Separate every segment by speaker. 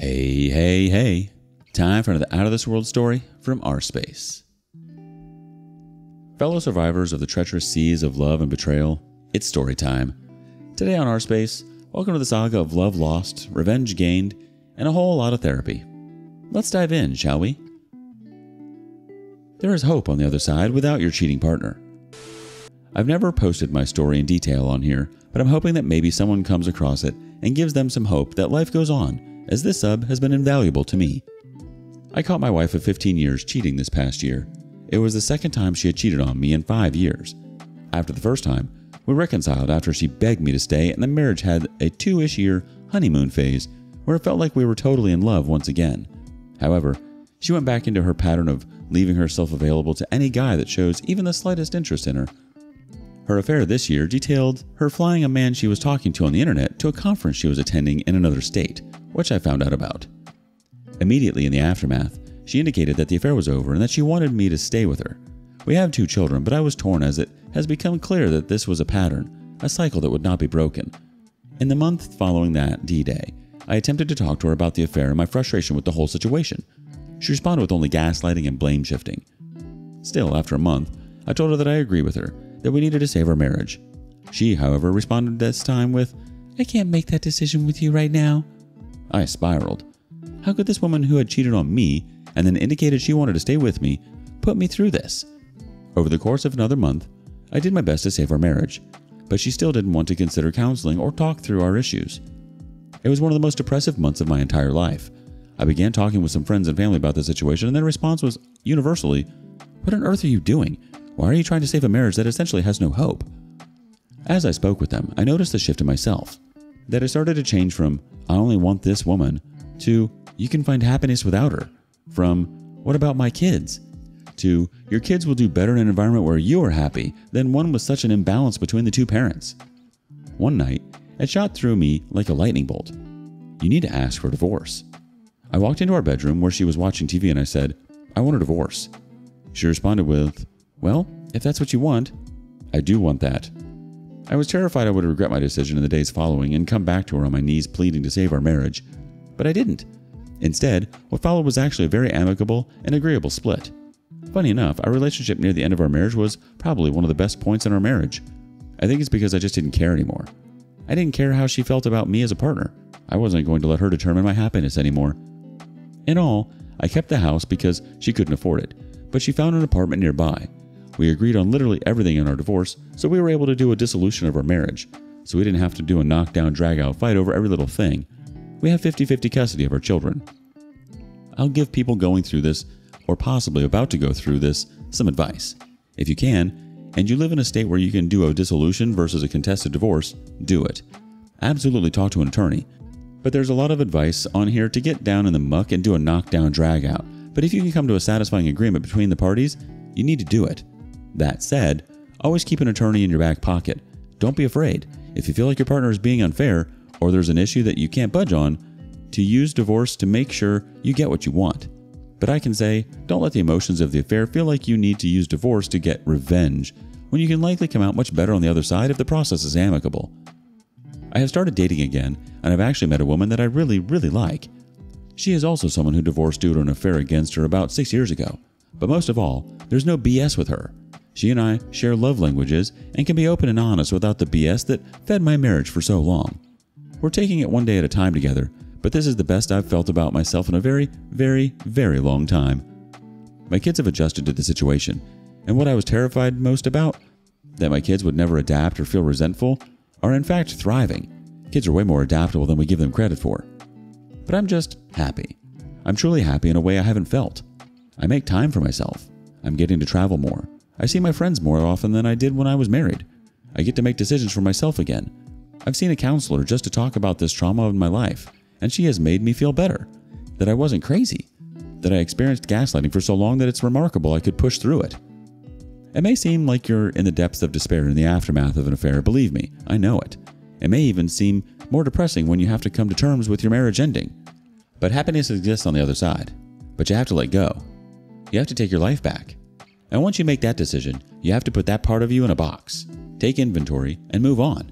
Speaker 1: Hey. Time for another out-of-this-world story from rSpace. Fellow survivors of the treacherous seas of love and betrayal, it's story time. Today on rSpace, welcome to the saga of love lost, revenge gained, and a whole lot of therapy. Let's dive in, shall we? There is hope on the other side without your cheating partner. I've never posted my story in detail on here, but I'm hoping that maybe someone comes across it and gives them some hope that life goes on, as this sub has been invaluable to me. I caught my wife of 15 years cheating this past year. It was the second time she had cheated on me in 5 years. After the first time, we reconciled after she begged me to stay, and the marriage had a 2-ish year honeymoon phase where it felt like we were totally in love once again. However, she went back into her pattern of leaving herself available to any guy that shows even the slightest interest in her. Her affair this year detailed her flying a man she was talking to on the internet to a conference she was attending in another state, which I found out about. Immediately in the aftermath, she indicated that the affair was over and that she wanted me to stay with her. We have 2 children, but I was torn as it has become clear that this was a pattern, a cycle that would not be broken. In the month following that D-Day, I attempted to talk to her about the affair and my frustration with the whole situation. She responded with only gaslighting and blame shifting. Still, after a month, I told her that I agree with her, that we needed to save our marriage. She, however, responded this time with, "I can't make that decision with you right now." I spiraled. How could this woman who had cheated on me and then indicated she wanted to stay with me put me through this? Over the course of another month, I did my best to save our marriage, but she still didn't want to consider counseling or talk through our issues. It was one of the most depressive months of my entire life. I began talking with some friends and family about the situation, and their response was universally, "What on earth are you doing? Why are you trying to save a marriage that essentially has no hope?" As I spoke with them, I noticed a shift in myself, that I started to change from, "I only want this woman," to, "You can find happiness without her," from, "What about my kids?" to, "Your kids will do better in an environment where you are happy than one with such an imbalance between the 2 parents." One night, it shot through me like a lightning bolt. You need to ask for a divorce. I walked into our bedroom where she was watching TV and I said, "I want a divorce." She responded with, "Well, if that's what you want, I do want that." I was terrified I would regret my decision in the days following and come back to her on my knees pleading to save our marriage, but I didn't. Instead, what followed was actually a very amicable and agreeable split. Funny enough, our relationship near the end of our marriage was probably one of the best points in our marriage. I think it's because I just didn't care anymore. I didn't care how she felt about me as a partner. I wasn't going to let her determine my happiness anymore. In all, I kept the house because she couldn't afford it, but she found an apartment nearby. We agreed on literally everything in our divorce, so we were able to do a dissolution of our marriage, so we didn't have to do a knockdown, drag-out fight over every little thing. We have 50-50 custody of our children. I'll give people going through this, or possibly about to go through this, some advice. If you can, and you live in a state where you can do a dissolution versus a contested divorce, do it. Absolutely talk to an attorney. But there's a lot of advice on here to get down in the muck and do a knockdown, drag-out. But if you can come to a satisfying agreement between the parties, you need to do it. That said, always keep an attorney in your back pocket. Don't be afraid, if you feel like your partner is being unfair, or there's an issue that you can't budge on, to use divorce to make sure you get what you want. But I can say, don't let the emotions of the affair feel like you need to use divorce to get revenge, when you can likely come out much better on the other side if the process is amicable. I have started dating again, and I've actually met a woman that I really like. She is also someone who divorced due to an affair against her about 6 years ago. But most of all, there's no BS with her. She and I share love languages and can be open and honest without the BS that fed my marriage for so long. We're taking it one day at a time together, but this is the best I've felt about myself in a very long time. My kids have adjusted to the situation, and what I was terrified most about, that my kids would never adapt or feel resentful, are in fact thriving. Kids are way more adaptable than we give them credit for. But I'm just happy. I'm truly happy in a way I haven't felt. I make time for myself. I'm getting to travel more. I see my friends more often than I did when I was married. I get to make decisions for myself again. I've seen a counselor just to talk about this trauma in my life, and she has made me feel better, that I wasn't crazy, that I experienced gaslighting for so long that it's remarkable I could push through it. It may seem like you're in the depths of despair in the aftermath of an affair, believe me, I know it. It may even seem more depressing when you have to come to terms with your marriage ending. But happiness exists on the other side. But you have to let go. You have to take your life back. And once you make that decision, you have to put that part of you in a box, take inventory, and move on.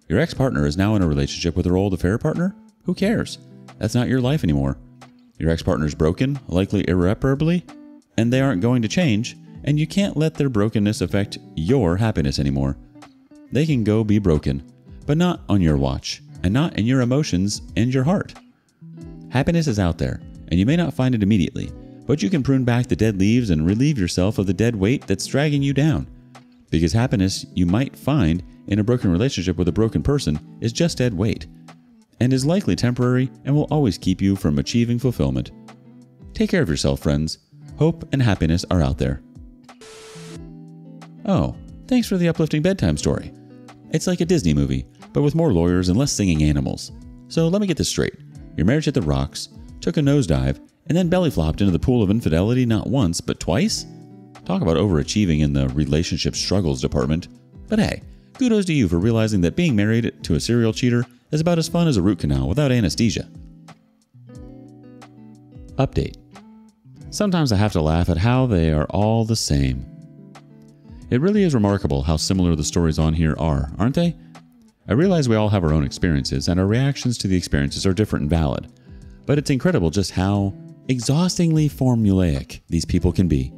Speaker 1: Your ex-partner is now in a relationship with her old affair partner? Who cares? That's not your life anymore. Your ex-partner's broken, likely irreparably, and they aren't going to change, and you can't let their brokenness affect your happiness anymore. They can go be broken, but not on your watch, and not in your emotions and your heart. Happiness is out there, and you may not find it immediately, but you can prune back the dead leaves and relieve yourself of the dead weight that's dragging you down. Because happiness you might find in a broken relationship with a broken person is just dead weight, and is likely temporary and will always keep you from achieving fulfillment. Take care of yourself, friends. Hope and happiness are out there. Oh, thanks for the uplifting bedtime story. It's like a Disney movie, but with more lawyers and less singing animals. So let me get this straight. Your marriage hit the rocks, took a nosedive, and then belly flopped into the pool of infidelity not once, but twice? Talk about overachieving in the relationship struggles department. But hey, kudos to you for realizing that being married to a serial cheater is about as fun as a root canal without anesthesia. Update. Sometimes I have to laugh at how they are all the same. It really is remarkable how similar the stories on here are, aren't they? I realize we all have our own experiences, and our reactions to the experiences are different and valid. But it's incredible just how exhaustingly formulaic these people can be.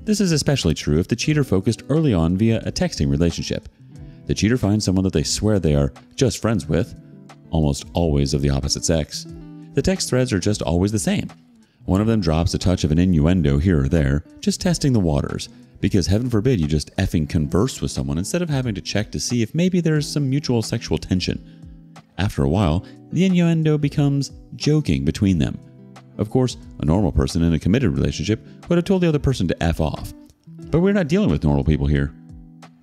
Speaker 1: This is especially true if the cheater focused early on via a texting relationship. The cheater finds someone that they swear they are just friends with, almost always of the opposite sex. The text threads are just always the same. One of them drops a touch of an innuendo here or there, just testing the waters, because heaven forbid you just effing converse with someone instead of having to check to see if maybe there's some mutual sexual tension. After a while, the innuendo becomes joking between them. Of course, a normal person in a committed relationship would have told the other person to F off. But we're not dealing with normal people here.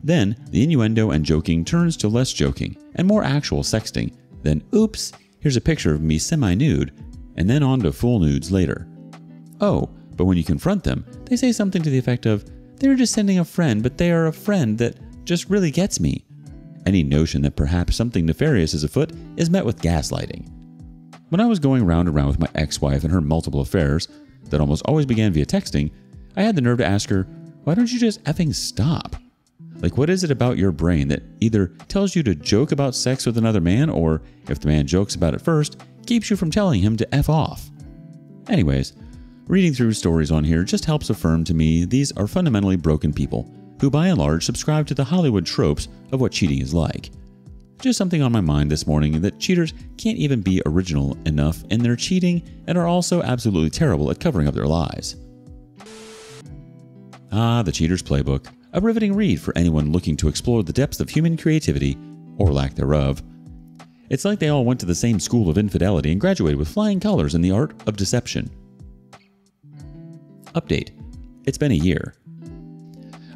Speaker 1: Then, the innuendo and joking turns to less joking and more actual sexting, then oops, here's a picture of me semi-nude, and then on to full nudes later. Oh, but when you confront them, they say something to the effect of, they're just sending a friend, but they are a friend that just really gets me. Any notion that perhaps something nefarious is afoot is met with gaslighting. When I was going round and round with my ex-wife and her multiple affairs that almost always began via texting, I had the nerve to ask her, why don't you just effing stop? Like, what is it about your brain that either tells you to joke about sex with another man, or if the man jokes about it first, keeps you from telling him to F off? Anyways, reading through stories on here just helps affirm to me these are fundamentally broken people who by and large subscribe to the Hollywood tropes of what cheating is like. Just something on my mind this morning that cheaters can't even be original enough in their cheating and are also absolutely terrible at covering up their lies. The Cheater's Playbook, a riveting read for anyone looking to explore the depths of human creativity, or lack thereof. It's like they all went to the same school of infidelity and graduated with flying colors in the art of deception. Update. It's been a year.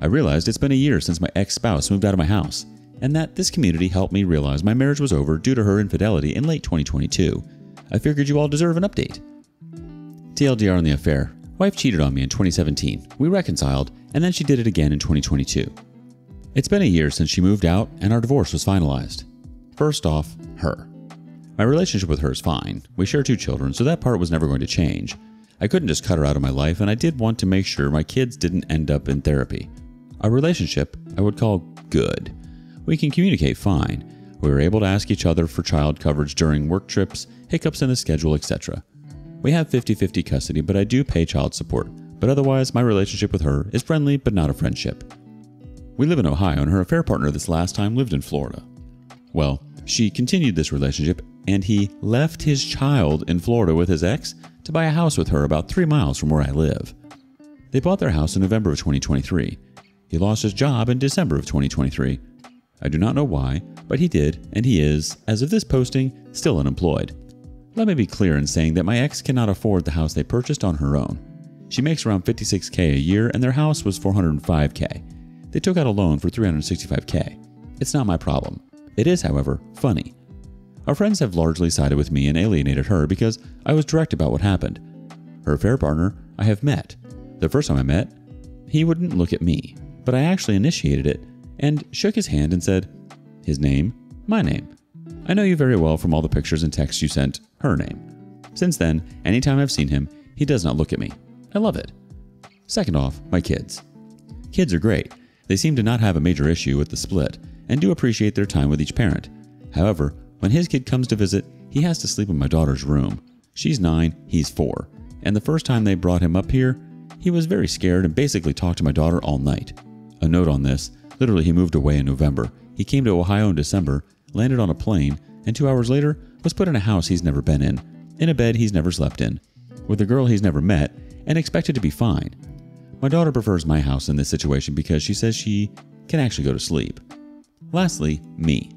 Speaker 1: I realized it's been a year since my ex-spouse moved out of my house, and that this community helped me realize my marriage was over due to her infidelity in late 2022. I figured you all deserve an update. TLDR on the affair. Wife cheated on me in 2017. We reconciled, and then she did it again in 2022. It's been a year since she moved out, and our divorce was finalized. First off, her. My relationship with her is fine. We share 2 children, so that part was never going to change. I couldn't just cut her out of my life, and I did want to make sure my kids didn't end up in therapy. Our relationship, I would call good. We can communicate fine. We were able to ask each other for child coverage during work trips, hiccups in the schedule, etc. We have 50-50 custody, but I do pay child support. But otherwise, my relationship with her is friendly, but not a friendship. We live in Ohio, and her affair partner this last time lived in Florida. Well, she continued this relationship, and he left his child in Florida with his ex to buy a house with her about 3 miles from where I live. They bought their house in November of 2023. He lost his job in December of 2023. I do not know why, but he did, and he is, as of this posting, still unemployed. Let me be clear in saying that my ex cannot afford the house they purchased on her own. She makes around $56K a year, and their house was $405K. They took out a loan for $365K. It's not my problem. It is, however, funny. Our friends have largely sided with me and alienated her because I was direct about what happened. Her affair partner I have met. The first time I met, he wouldn't look at me, but I actually initiated it and shook his hand and said, his name, my name. I know you very well from all the pictures and texts you sent, her name. Since then, anytime I've seen him, he does not look at me. I love it. Second off, my kids. Kids are great. They seem to not have a major issue with the split and do appreciate their time with each parent. However, when his kid comes to visit, he has to sleep in my daughter's room. She's 9, he's 4. And the first time they brought him up here, he was very scared and basically talked to my daughter all night. A note on this, literally he moved away in November. He came to Ohio in December, landed on a plane, and 2 hours later was put in a house he's never been in a bed he's never slept in, with a girl he's never met, and expected to be fine. My daughter prefers my house in this situation because she says she can actually go to sleep. Lastly, me.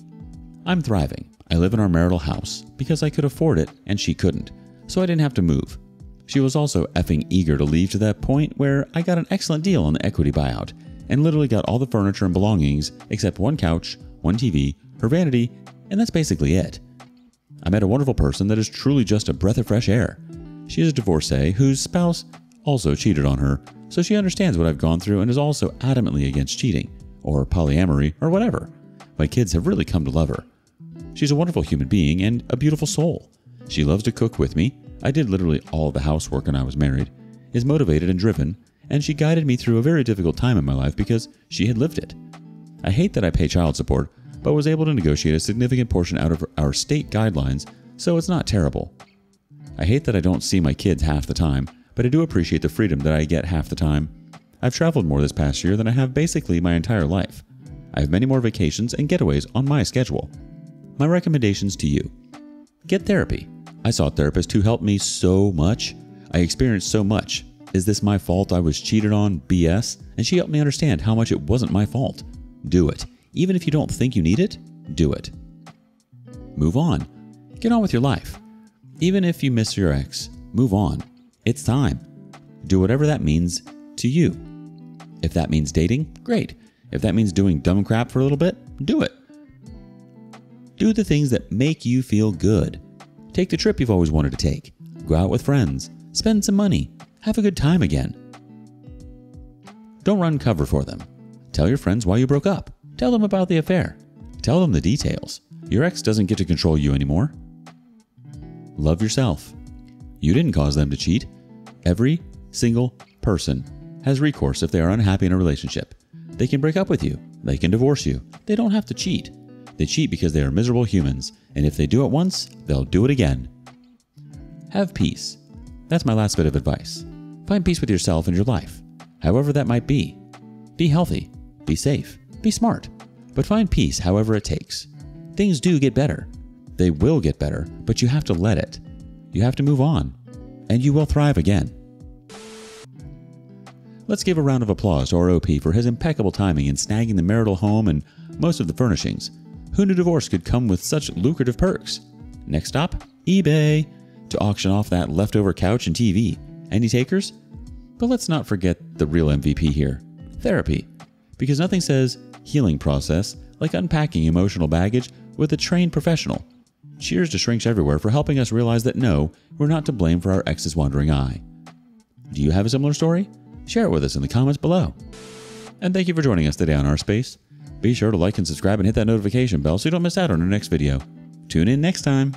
Speaker 1: I'm thriving. I live in our marital house because I could afford it and she couldn't, so I didn't have to move. She was also effing eager to leave to that point where I got an excellent deal on the equity buyout and literally got all the furniture and belongings except one couch, one TV, her vanity, and that's basically it. I met a wonderful person that is truly just a breath of fresh air. She is a divorcee whose spouse also cheated on her, so she understands what I've gone through and is also adamantly against cheating, or polyamory, or whatever. My kids have really come to love her. She's a wonderful human being and a beautiful soul. She loves to cook with me. I did literally all of the housework when I was married, is motivated and driven, and she guided me through a very difficult time in my life because she had lived it. I hate that I pay child support, but was able to negotiate a significant portion out of our state guidelines, so it's not terrible. I hate that I don't see my kids half the time, but I do appreciate the freedom that I get half the time. I've traveled more this past year than I have basically my entire life. I have many more vacations and getaways on my schedule. My recommendations to you. Get therapy. I saw a therapist who helped me so much. I experienced so much. Is this my fault I was cheated on? BS. And she helped me understand how much it wasn't my fault. Do it. Even if you don't think you need it, do it. Move on. Get on with your life. Even if you miss your ex, move on. It's time. Do whatever that means to you. If that means dating, great. If that means doing dumb crap for a little bit, do it. Do the things that make you feel good. Take the trip you've always wanted to take. Go out with friends. Spend some money. Have a good time again. Don't run cover for them. Tell your friends why you broke up. Tell them about the affair. Tell them the details. Your ex doesn't get to control you anymore. Love yourself. You didn't cause them to cheat. Every single person has recourse if they are unhappy in a relationship. They can break up with you. They can divorce you. They don't have to cheat. They cheat because they are miserable humans, and if they do it once, they'll do it again. Have peace. That's my last bit of advice. Find peace with yourself and your life, however that might be. Be healthy. Be safe. Be smart. But find peace however it takes. Things do get better. They will get better, but you have to let it. You have to move on, and you will thrive again. Let's give a round of applause to our OP for his impeccable timing in snagging the marital home and most of the furnishings. Who knew divorce could come with such lucrative perks? Next stop, eBay, to auction off that leftover couch and TV. Any takers? But let's not forget the real MVP here, therapy. Because nothing says healing process like unpacking emotional baggage with a trained professional. Cheers to Shrinks Everywhere for helping us realize that no, we're not to blame for our ex's wandering eye. Do you have a similar story? Share it with us in the comments below. And thank you for joining us today on rSpace. Be sure to like and subscribe and hit that notification bell so you don't miss out on our next video. Tune in next time.